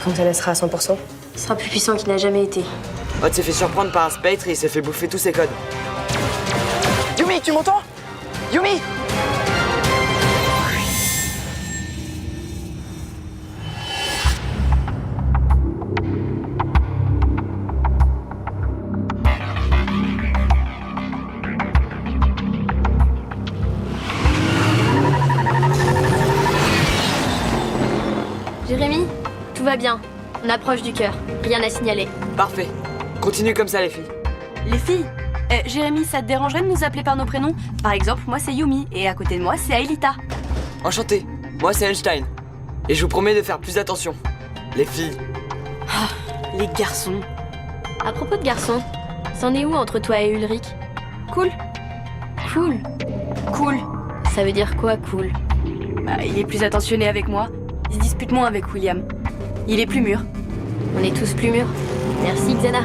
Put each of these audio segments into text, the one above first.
Quand elle sera à 100%. Il sera plus puissant qu'il n'a jamais été. Odd s'est fait surprendre par un spectre et il s'est fait bouffer tous ses codes. Yumi, tu m'entends? Yumi! Jérémy, tout va bien. On approche du cœur. Rien à signaler. Parfait. Continue comme ça les filles. Les filles, Jérémy, ça te dérangerait de nous appeler par nos prénoms? Par exemple, moi c'est Yumi, et à côté de moi c'est Aelita. Enchanté. Moi c'est Einstein. Et je vous promets de faire plus attention. Les filles. Les garçons. À propos de garçons, c'en est où entre toi et Ulrich? Cool. Cool. Cool. Ça veut dire quoi, cool? Bah, il est plus attentionné avec moi. Il se dispute moins avec William. Il est plus mûr. On est tous plus mûrs. Merci, Xana.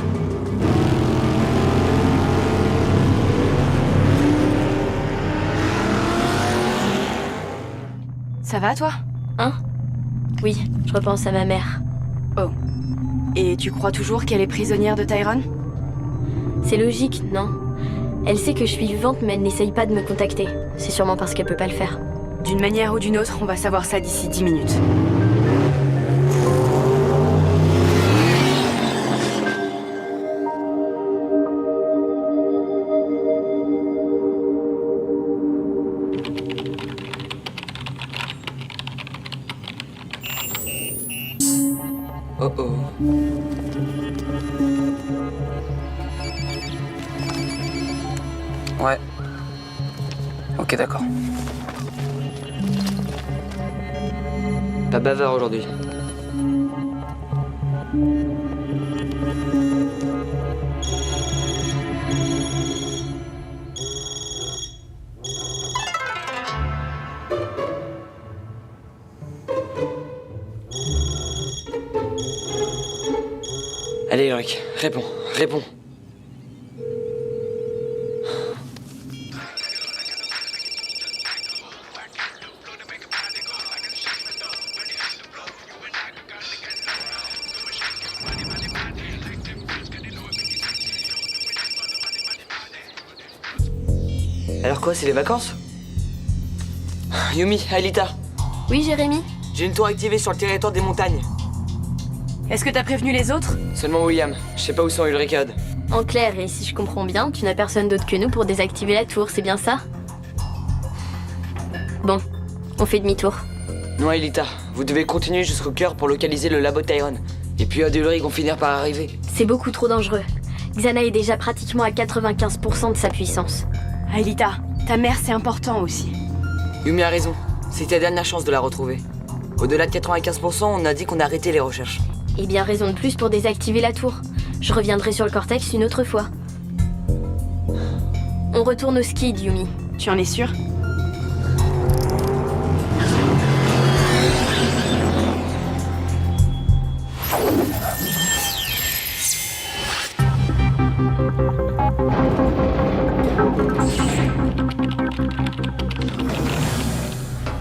Ça va, toi? Hein? Oui, je repense à ma mère. Oh. Et tu crois toujours qu'elle est prisonnière de Tyrone? C'est logique, non? Elle sait que je suis vivante, mais elle n'essaye pas de me contacter. C'est sûrement parce qu'elle peut pas le faire. D'une manière ou d'une autre, on va savoir ça d'ici 10 minutes. Oh oh. Ouais. Ok, d'accord. Pas bavard aujourd'hui. Allez Ulrich, réponds, réponds. Alors quoi, c'est les vacances? Yumi, Aelita, Oui, Jérémy? j'ai une tour activée sur le territoire des montagnes. Est-ce que t'as prévenu les autres? Seulement William, je sais pas où sont Ulrich et Odd. En clair, et si je comprends bien, tu n'as personne d'autre que nous pour désactiver la tour, c'est bien ça? Bon, on fait demi-tour. Non Aelita, vous devez continuer jusqu'au cœur pour localiser le labo de Tyrone. Et puis Odd et Ulrich vont finir par arriver. C'est beaucoup trop dangereux. Xana est déjà pratiquement à 95% de sa puissance. Aelita, ta mère c'est important aussi. Yumi a raison, c'est ta dernière chance de la retrouver. Au-delà de 95%, on a dit qu'on arrêtait les recherches. Et bien raison de plus pour désactiver la tour. Je reviendrai sur le cortex une autre fois. On retourne au ski, Yumi. Tu en es sûre?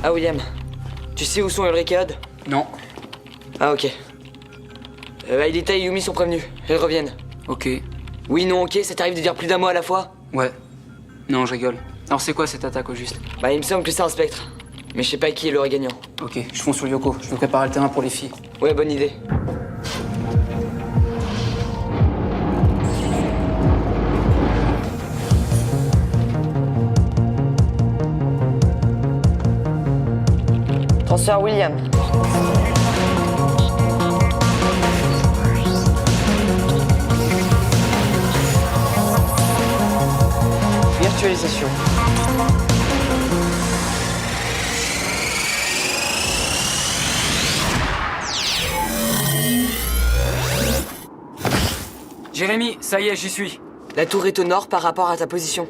Ah William, tu sais où sont Ulrich et Odd? Non. Ah ok. Aelita et Yumi sont prévenus, elles reviennent. Ok. Oui, non, ok, ça t'arrive de dire plus d'un mot à la fois? Ouais. Non, je rigole. Alors c'est quoi cette attaque au juste? Bah il me semble que c'est un spectre. Mais je sais pas qui est le gagnant. Ok, je fonce sur Yoko. Je veux préparer le terrain pour les filles. Ouais, bonne idée. Transfert William. Virtualisation. Jérémy, ça y est, j'y suis. La tour est au nord par rapport à ta position.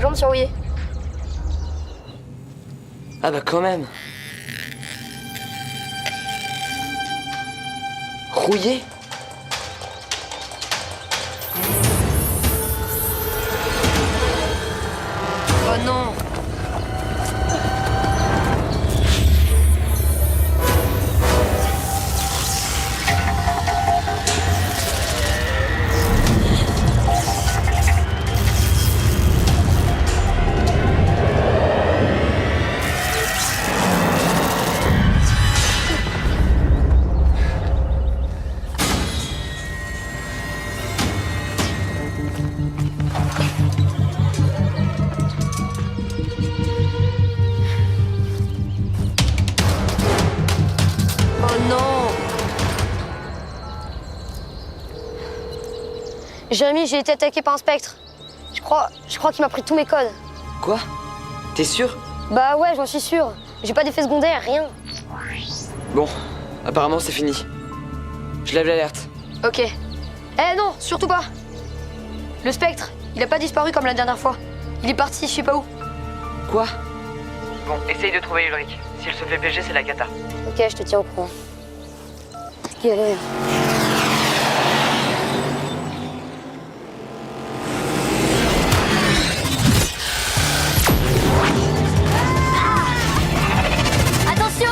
Jambe surrouillée. Ah bah quand même. Rouillé? Oh non! Oh non! Jérémy, j'ai été attaqué par un spectre. Je crois qu'il m'a pris tous mes codes. Quoi? T'es sûr? Bah ouais, j'en suis sûre. J'ai pas d'effet secondaire, rien. Bon, apparemment c'est fini. Je lève l'alerte. Ok. Eh non, surtout pas. Le spectre, il a pas disparu comme la dernière fois. Il est parti, je sais pas où. Quoi? Bon, essaye de trouver Ulrich. Si elle se fait piéger, c'est la cata. Ok, je te tiens au courant. Galère. Attention!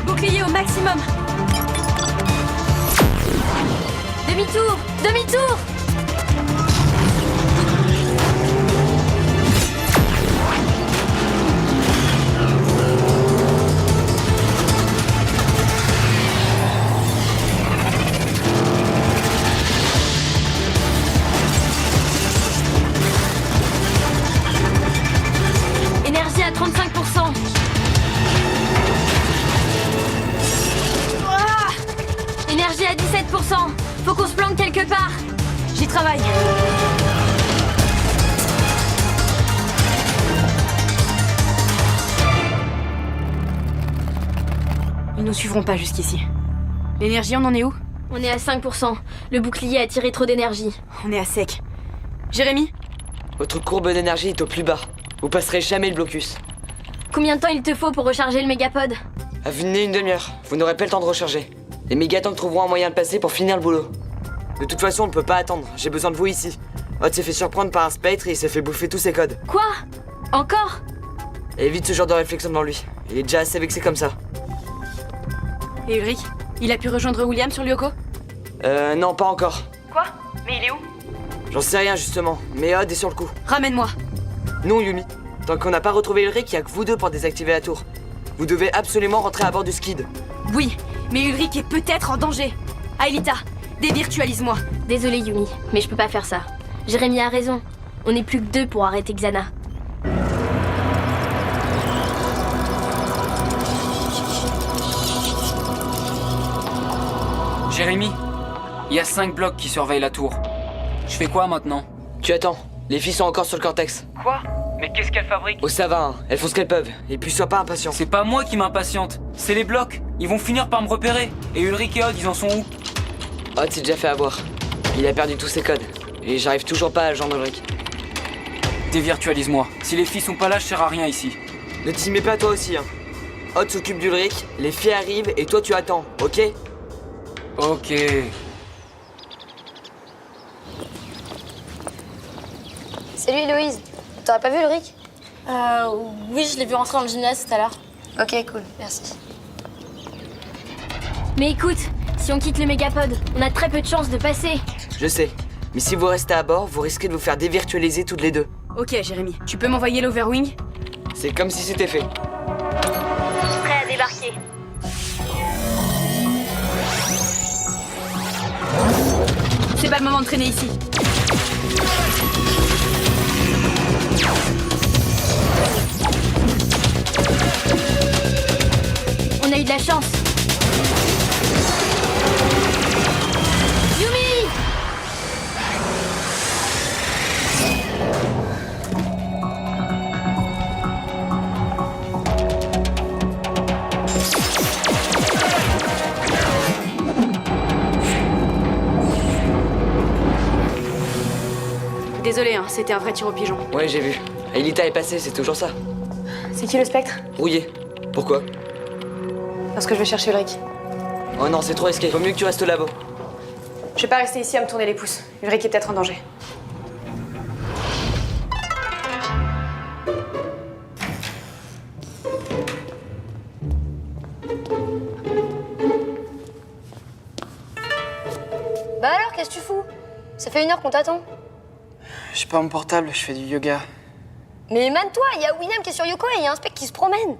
Bouclier au maximum! Demi-tour! Demi-tour! Énergie à 35%. Énergie à 17%. Faut qu'on se planque quelque part. J'y travaille! Ils nous suivront pas jusqu'ici. L'énergie, on en est où? On est à 5%. Le bouclier a tiré trop d'énergie. On est à sec. Jérémy? Votre courbe d'énergie est au plus bas. Vous passerez jamais le blocus. Combien de temps il te faut pour recharger le mégapode? À venir une demi-heure. Vous n'aurez pas le temps de recharger. Les mégatanks trouveront un moyen de passer pour finir le boulot. De toute façon, on ne peut pas attendre. J'ai besoin de vous ici. Hot s'est fait surprendre par un spectre et il s'est fait bouffer tous ses codes. Quoi? Encore? Évite ce genre de réflexion devant lui. Il est déjà assez vexé comme ça. Et Ulrich? Il a pu rejoindre William sur Lyoko? Non, pas encore. Quoi? Mais il est où? J'en sais rien justement, mais Odd est sur le coup. Ramène-moi! Non, Yumi. Tant qu'on n'a pas retrouvé Ulrich, il n'y a que vous deux pour désactiver la tour. Vous devez absolument rentrer à bord du skid. Oui, mais Ulrich est peut-être en danger! Aelita, dévirtualise-moi! Désolée Yumi, mais je peux pas faire ça. Jérémy a raison. On n'est plus que 2 pour arrêter Xana. Jérémy, il y a 5 blocs qui surveillent la tour. Je fais quoi maintenant? Tu attends. Les filles sont encore sur le cortex. Quoi? Mais qu'est-ce qu'elles fabriquent? Oh ça va, hein. Elles font ce qu'elles peuvent. Et puis sois pas impatient. C'est pas moi qui m'impatiente, c'est les blocs. Ils vont finir par me repérer. Et Ulrich et Odd, ils en sont où? Odd s'est déjà fait avoir. Il a perdu tous ses codes. Et j'arrive toujours pas à joindre Ulrich. Dévirtualise-moi. Si les filles sont pas là, je sers à rien ici. Ne t'y mets pas toi aussi, hein. Odd s'occupe d'Ulrich, les filles arrivent et toi tu attends, ok? Ok. Salut Héloïse. T'aurais pas vu Ulrich? Oui, je l'ai vu rentrer dans le gymnase tout à l'heure. Ok, cool, merci. Mais écoute, si on quitte le mégapode, on a très peu de chances de passer. Je sais. Mais si vous restez à bord, vous risquez de vous faire dévirtualiser toutes les deux. Ok, Jérémy, tu peux m'envoyer l'Overwing? C'est comme si c'était fait. Prêt à débarquer. C'est pas le moment de traîner ici. On a eu de la chance. Yumi! Désolé, hein, c'était un vrai tir au pigeon. Ouais, j'ai vu. Aelita est passée, c'est toujours ça. C'est qui le spectre? Rouillé. Pourquoi? Parce que je vais chercher Ulrich. Oh non, c'est trop risqué. Vaut mieux que tu restes au labo. Je vais pas rester ici à me tourner les pouces. Ulrich est peut-être en danger. Bah alors, qu'est-ce que tu fous? Ça fait 1 heure qu'on t'attend. J'ai pas mon portable, je fais du yoga. Mais émane-toi, il y a William qui est sur Yoko et il y a un spec qui se promène.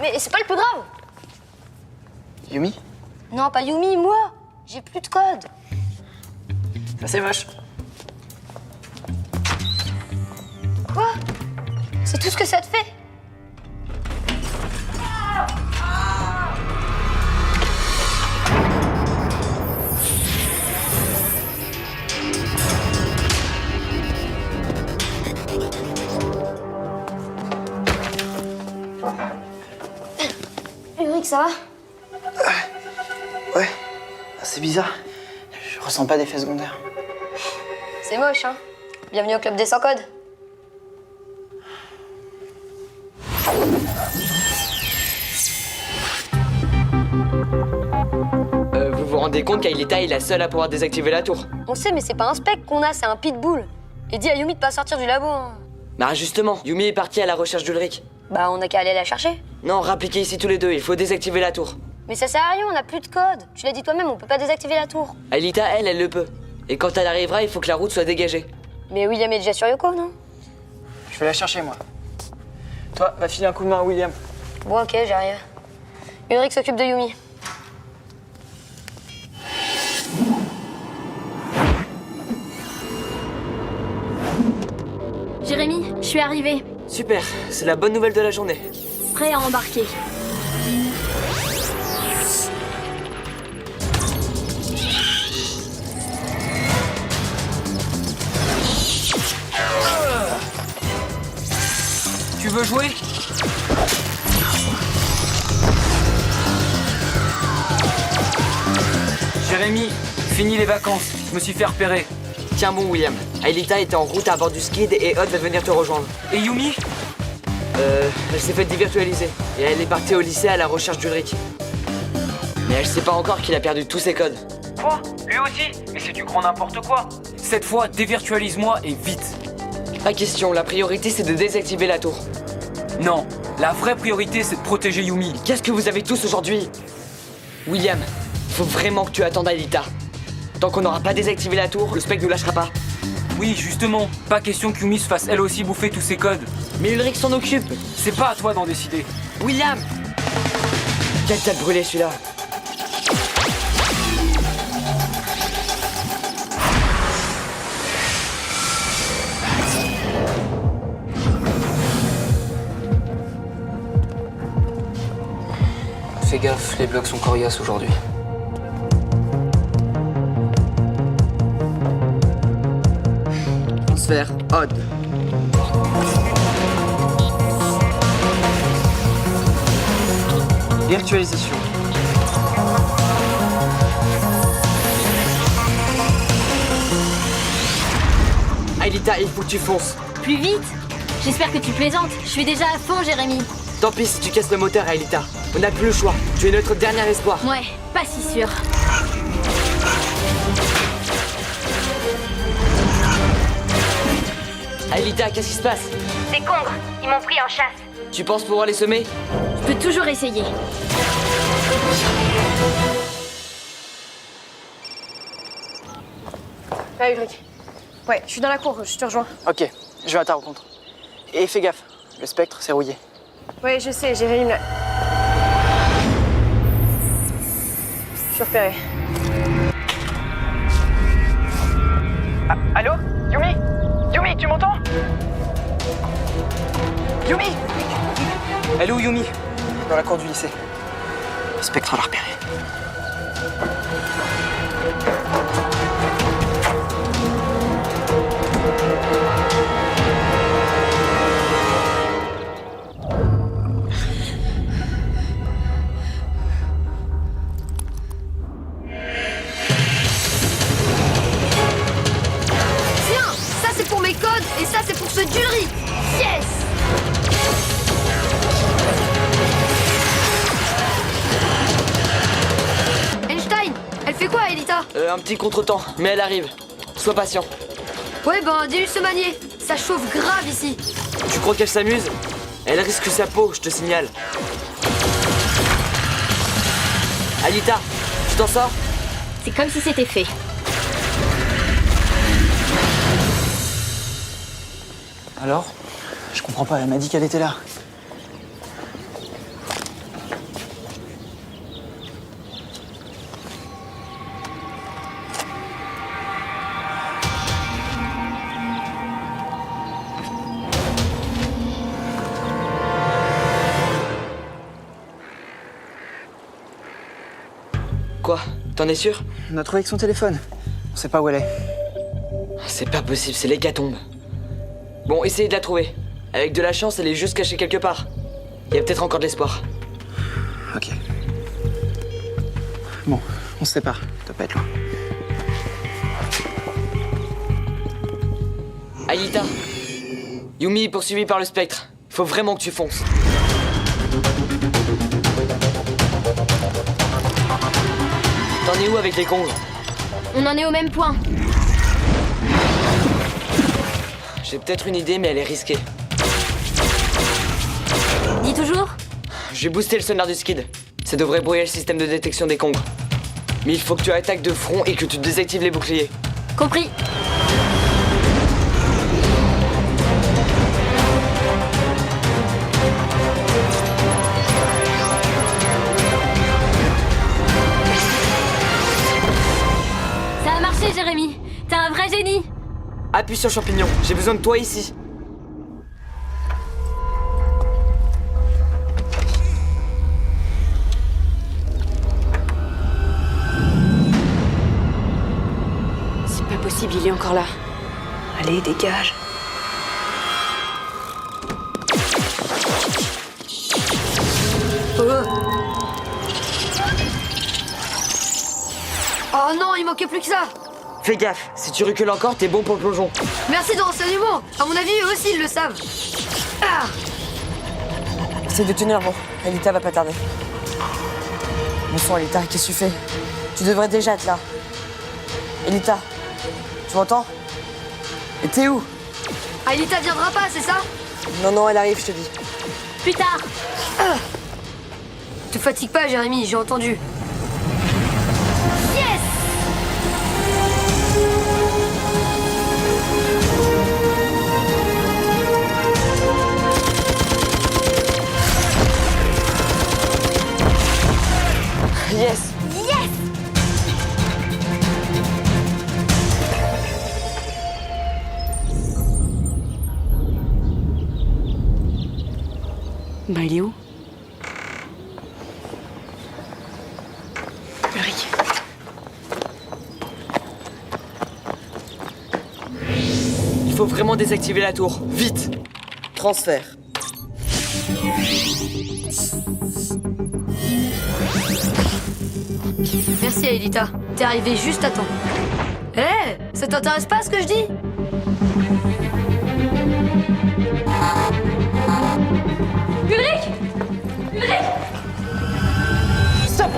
Mais c'est pas le plus grave. Yumi? Non, pas Yumi, moi. J'ai plus de code. Ça c'est moche. Quoi? C'est tout ce que ça te fait? Ulrich, ça va? Ouais, c'est bizarre. Je ressens pas d'effet secondaire. C'est moche, hein? Bienvenue au club des sans-codes. Vous vous rendez compte qu'Aelita est la seule à pouvoir désactiver la tour? On sait, mais c'est pas un spec qu'on a, c'est un pitbull. Et dis à Yumi de pas sortir du labo, hein. Bah justement, Yumi est partie à la recherche d'Ulrich. Bah, on a qu'à aller la chercher. Non, rappliquez ici tous les deux, il faut désactiver la tour. Mais ça sert à rien, on a plus de code. Tu l'as dit toi-même, on peut pas désactiver la tour. Aelita, elle le peut. Et quand elle arrivera, il faut que la route soit dégagée. Mais William est déjà sur Yoko, non? Je vais la chercher moi. Toi, va filer un coup de main à William. Bon, ok, j'arrive. Ulrich s'occupe de Yumi. Jérémy, je suis arrivée. Super, c'est la bonne nouvelle de la journée. Prêt à embarquer. Tu veux jouer? Jérémy, fini les vacances. Je me suis fait repérer. Tiens bon, William. Aelita était en route à bord du skid et Odd va venir te rejoindre. Et Yumi? Elle s'est fait dévirtualiser. Et elle est partie au lycée à la recherche d'Ulrich. Mais elle sait pas encore qu'il a perdu tous ses codes. Quoi? Lui aussi? Mais c'est du grand n'importe quoi. Cette fois, dévirtualise-moi et vite. Pas question, la priorité c'est de désactiver la tour. Non, la vraie priorité c'est de protéger Yumi. Qu'est-ce que vous avez tous aujourd'hui? William, faut vraiment que tu attendes Aelita. Tant qu'on n'aura pas désactivé la tour, le spectre nous lâchera pas. Oui, justement, pas question que Yumi se fasse elle aussi bouffer tous ses codes. Mais Ulrich s'en occupe. C'est pas à toi d'en décider. William! Quel t'a brûlé celui-là? Fais gaffe, les blocs sont coriaces aujourd'hui. Transfert Odd. Virtualisation. Aelita, il faut que tu fonces. Plus vite? J'espère que tu plaisantes. Je suis déjà à fond, Jérémy. Tant pis si tu casses le moteur, Aelita. On n'a plus le choix. Tu es notre dernier espoir. Ouais, pas si sûr. Aelita, qu'est-ce qui se passe? Des congres, ils m'ont pris en chasse. Tu penses pouvoir les semer? Je peux toujours essayer. Ah, Ulrich. Ouais, je suis dans la cour, je te rejoins. Ok, je vais à ta rencontre. Et fais gaffe, le spectre s'est rouillé. Ouais, je sais, Jérémy me l'a... Je suis repérée. Ah, allô? Yumi? Yumi, tu m'entends? Yumi? Elle est où Yumi? Dans la cour du lycée. Le spectre l'a repéré. Tiens, ça c'est pour mes codes et ça c'est pour ceux d'Ulrich. Yes! Un petit contretemps, mais elle arrive. Sois patient. Ouais, ben, dis-lui de se manier. Ça chauffe grave ici. Tu crois qu'elle s'amuse? Elle risque sa peau, je te signale. Alita, tu t'en sors? C'est comme si c'était fait. Alors? Je comprends pas, elle m'a dit qu'elle était là. Quoi? T'en es sûr? On a trouvé avec son téléphone. On sait pas où elle est. C'est pas possible, c'est l'hécatombe. Bon, essayez de la trouver. Avec de la chance, elle est juste cachée quelque part. Il y a peut-être encore de l'espoir. Ok. Bon, on se sépare. Ça doit pas être loin. Alita, Yumi est poursuivi par le spectre. Faut vraiment que tu fonces. T'en es où avec les congres? On en est au même point. J'ai peut-être une idée, mais elle est risquée. Dis toujours? J'ai boosté le sonar du skid. Ça devrait brouiller le système de détection des congres. Mais il faut que tu attaques de front et que tu désactives les boucliers. Compris. Ça a marché, Jérémy. T'es un vrai génie. Appuie sur champignon, j'ai besoin de toi ici. C'est pas possible, il est encore là. Allez, dégage. Oh non, il manquait plus que ça. Fais gaffe, si tu recules encore, t'es bon pour le plongeon. Merci de renseignement. À mon avis, eux aussi, ils le savent. Ah! Essaye de tenir bon, Alita va pas tarder. Bon sang, Alita, qu'est-ce que tu fais? Tu devrais déjà être là. Alita, tu m'entends? Et t'es où? Aelita viendra pas, c'est ça? Non, elle arrive, je te dis. Plus tard. Te fatigue pas, Jérémy, j'ai entendu. Yes! Bah, il est où? Ulrich. Il faut vraiment désactiver la tour. Vite! Transfert. Merci, Aelita. T'es arrivée juste à temps. Hé, ça t'intéresse pas ce que je dis? Ulrich! Ulrich! Stop!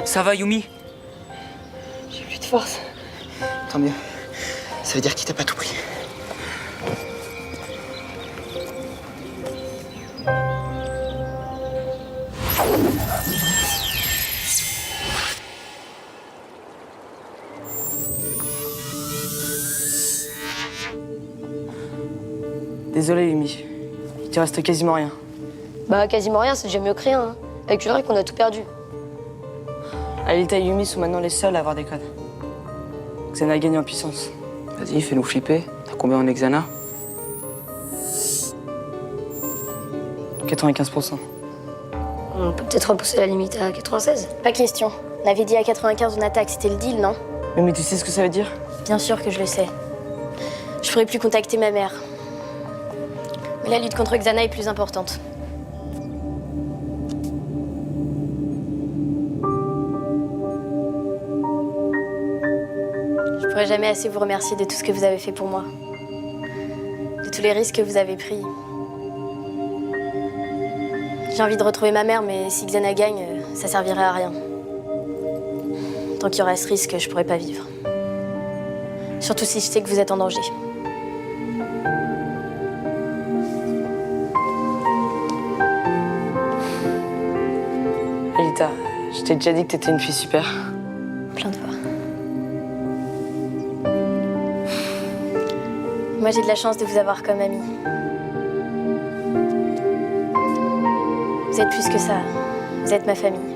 Ça va, Yumi? J'ai plus de force. Tant mieux. Ça veut dire qu'il t'a pas tout pris. Désolé, Yumi. Il te reste quasiment rien. Bah, quasiment rien, c'est déjà mieux que rien. Hein. Avec Ulrich, on a tout perdu. Alita et Yumi sont maintenant les seuls à avoir des codes. Xana gagne en puissance. Vas-y, fais-nous flipper. T'as combien en Exana? 95%. On peut peut-être repousser la limite à 96. Pas question. On avait dit à 95 on attaque, c'était le deal, non? Mais tu sais ce que ça veut dire? Bien sûr que je le sais. Je pourrais plus contacter ma mère. Mais la lutte contre Xana est plus importante. Je pourrais jamais assez vous remercier de tout ce que vous avez fait pour moi. De tous les risques que vous avez pris. J'ai envie de retrouver ma mère, mais si Xana gagne, ça servirait à rien. Tant qu'il y aura ce risque, je pourrais pas vivre. Surtout si je sais que vous êtes en danger. Alita, je t'ai déjà dit que t'étais une fille super. Plein de fois. Moi, j'ai de la chance de vous avoir comme amie. Vous êtes plus que ça. Vous êtes ma famille.